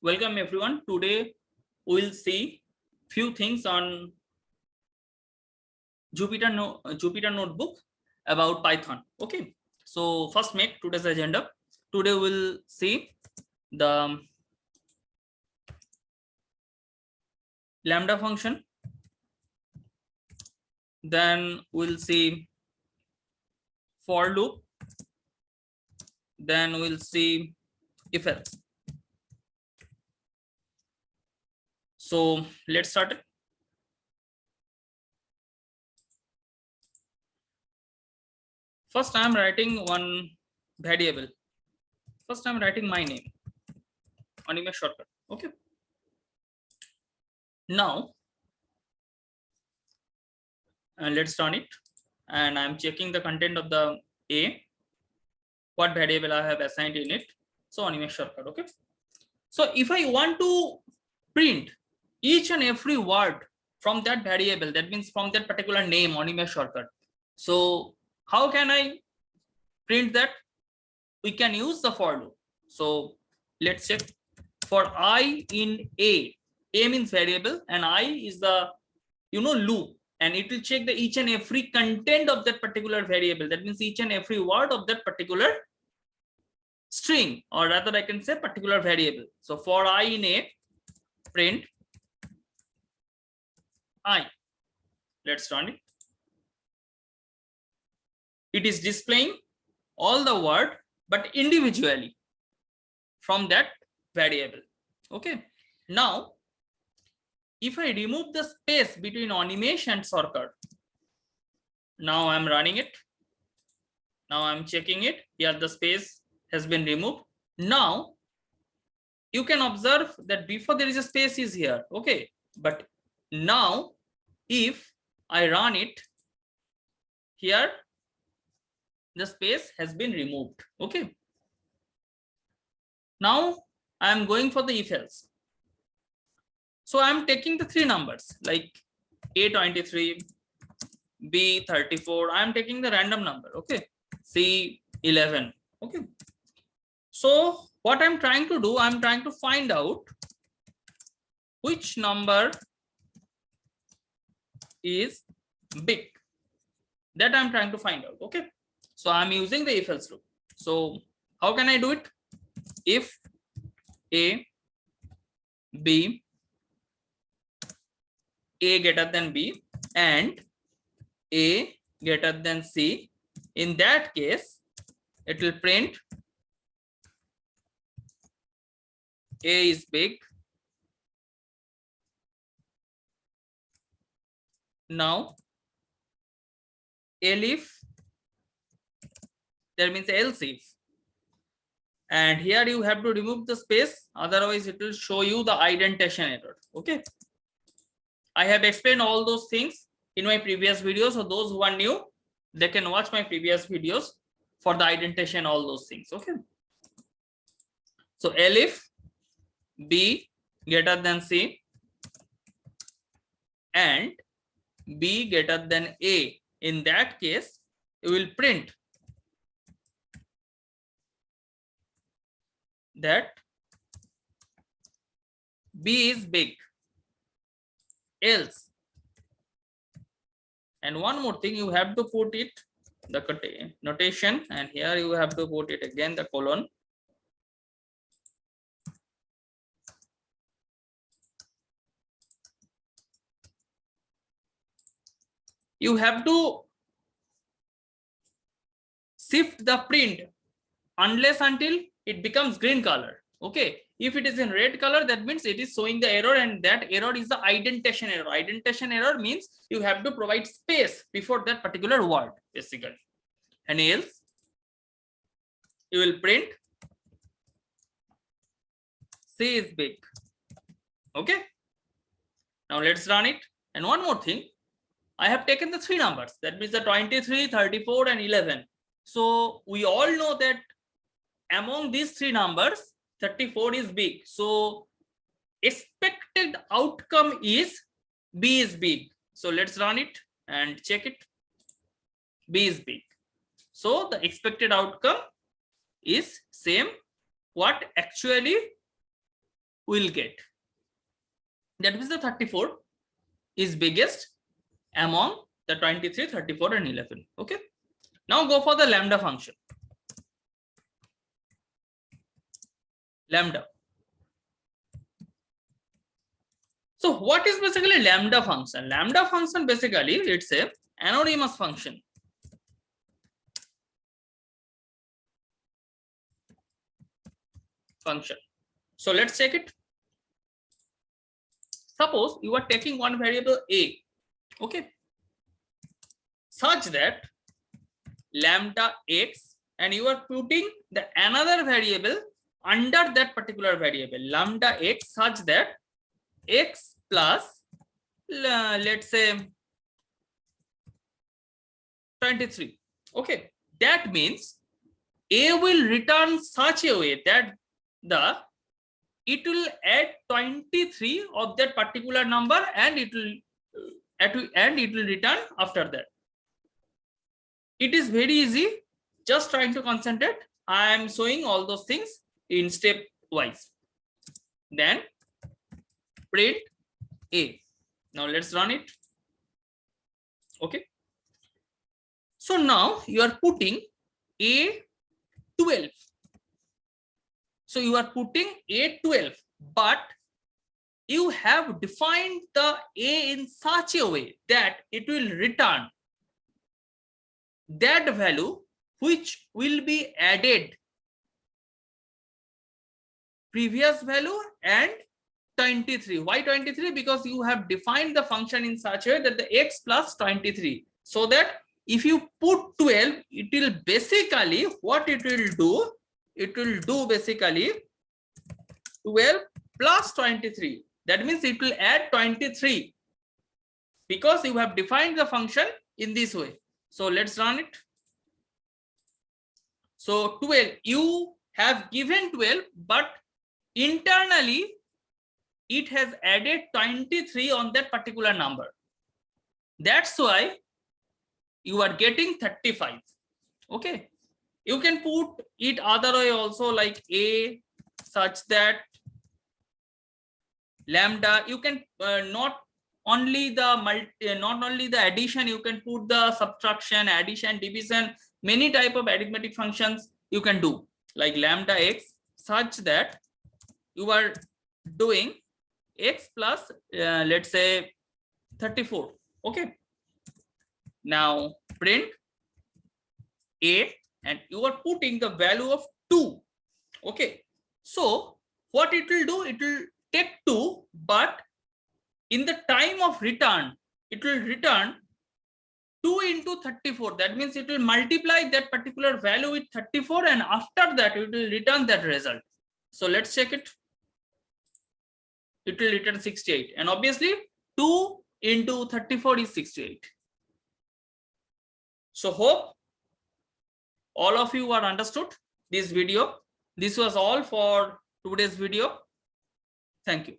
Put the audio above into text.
Welcome everyone. Today we'll see few things on Jupyter notebook about Python. Okay. So first make today's agenda. Today we'll see the Lambda function. Then we'll see for loop. Then we'll see if else. So let's start it. First, I'm writing one variable. First, I'm writing my name, Animesh shortcut. Okay. Now, let's run it. And I'm checking the content of the A, what variable I have assigned in it. So Animesh shortcut. Okay. So if I want to print each and every word from that variable, that means from that particular name, Animesh shortcut. So how can I print that? We can use the for loop. So let's check. For I in A means variable and I is the loop, and it will check the each and every content of that particular variable. That means each and every word of that particular string, or rather I can say particular variable. So for I in A, print I. Let's run it. It is displaying all the word but individually from that variable. Okay. Now if I remove the space between Animesh and shortcut, now I'm running it. Now I'm checking it. Here the space has been removed. Now you can observe that before there is a space is here. Okay. But now if I run it, here the space has been removed. Okay. Now I am going for the if else. So I'm taking the three numbers like A23, B34. I'm taking the random number. Okay. C11. Okay. So what I'm trying to do, I'm trying to find out which number is big. That I'm trying to find out. Okay. So I'm using the if else loop. So how can I do it? If A greater than B and A greater than C, in that case it will print A is big. Now elif, that means else if, and here you have to remove the space, otherwise it will show you the indentation error. Okay. I have explained all those things in my previous videos, so those who are new, they can watch my previous videos for the indentation, all those things. Okay. So elif B greater than C and B greater than A, in that case you will print that B is big, else. And one more thing, you have to put it the notation, and here you have to put it again the colon. You have to shift the print unless until it becomes green color. Okay. If it is in red color, that means it is showing the error, and that error is the indentation error. Indentation error means you have to provide space before that particular word, basically. And else you will print C is big. Okay. Now let's run it. And one more thing, I have taken the three numbers, that means the 23, 34 and 11. So we all know that among these three numbers, 34 is big. So expected outcome is B is big. So let's run it and check it. B is big. So the expected outcome is same what actually will get. That means the 34 is biggest among the 23, 34 and 11. Okay. Now go for the lambda function. Lambda. So what is basically lambda function? Lambda function basically it's a anonymous function. So let's take it. Suppose you are taking one variable a, okay, such that lambda x, and you are putting the another variable under that particular variable lambda x, such that x plus let's say 23. Okay, that means a will return such a way that it will add 23 of that particular number, and it will return after that. It is very easy. Just trying to concentrate. I am showing all those things in step wise. Then print a. Now let's run it. Okay. So now you are putting a 12. So you are putting a 12, but you have defined the a in such a way that it will return that value which will be added previous value and 23. Why 23? Because you have defined the function in such a way that the x plus 23, so that if you put 12, it will basically, what it will do, it will do basically 12 plus 23. That means it will add 23 because you have defined the function in this way. So let's run it. So 12, you have given 12, but internally it has added 23 on that particular number. That's why you are getting 35. Okay. You can put it other way also, like a such that lambda. You can not only the addition, you can put the subtraction, addition, division, many type of arithmetic functions you can do, like lambda x, such that you are doing x plus let's say 34. Okay. Now print a, and you are putting the value of 2. Okay. So what it will do, it will take 2, but in the time of return, it will return 2 into 34. That means it will multiply that particular value with 34, and after that it will return that result. So let's check it. It will return 68, and obviously 2 into 34 is 68. So hope all of you are understood this video. This was all for today's video. Thank you.